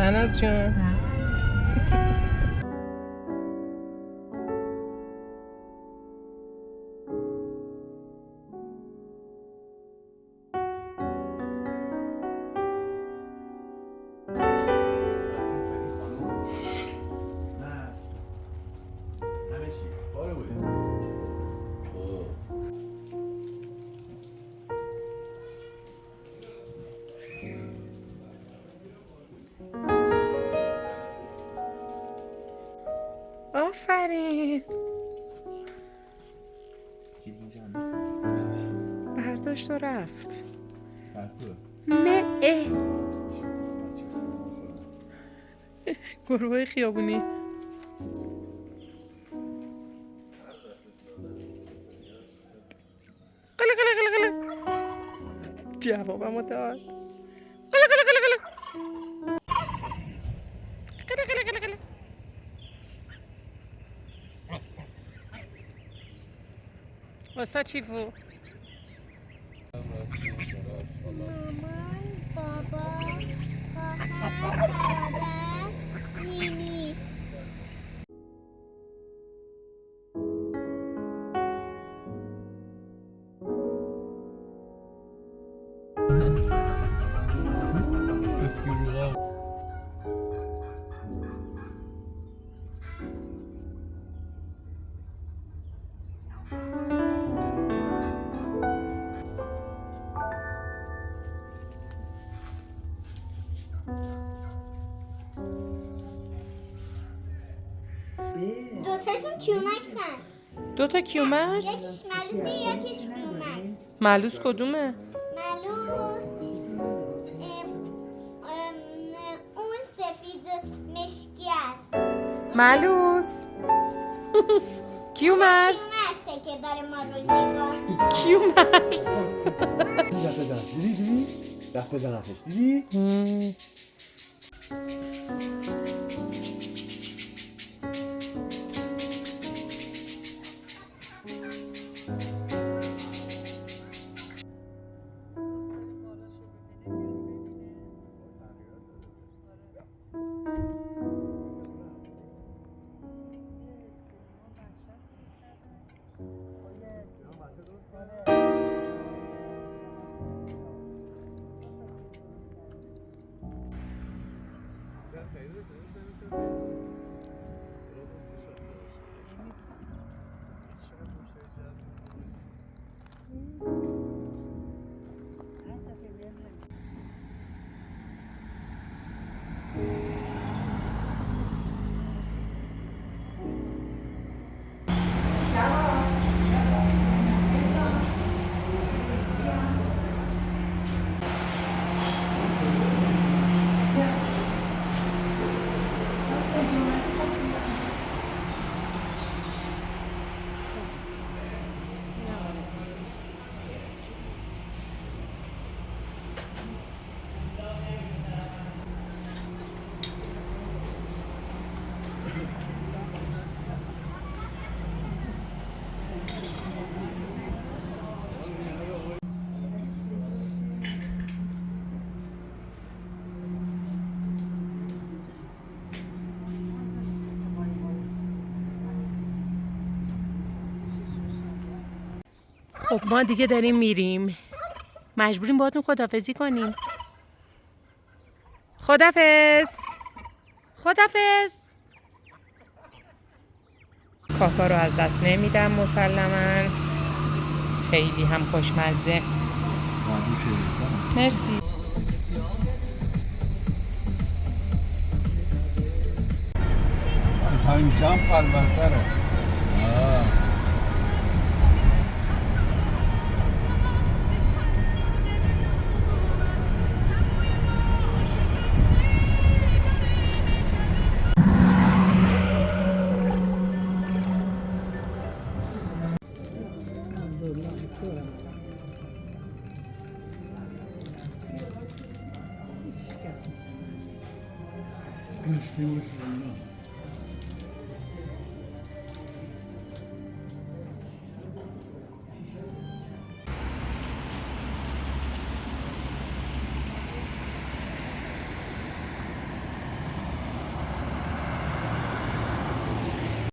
شهناز جون. آفرین. برداشت و رفت. نه گروه خیابونی. قله قله قله قله. جوابمو داد. قله قله قله قله. قله قله قله قله. استاد چیفو. مامان، بابا، خواهر، برادر، نیمی. دوتاشون کیومکسن. دوتا کیومرس؟ یکیش ملوسه یکیش کیومکس. ملوس کدومه؟ ملوس اون سفید مشکی است. ملوس. کیومرس. کیومکسه که داره ما رو نگاه میکنه. کیومرس. رفت بزنش دیدی؟ رفت بزنش دیدی؟ خب ما دیگه داریم میریم. مجبوریم باهاتون خداحافظی کنیم. خداحافظ. خداحافظ. کاکا رو از دست نمیدم مسلماً. خیلی هم خوشمزه. مرسی. از همیشه هم خلوت‌تره. Merci,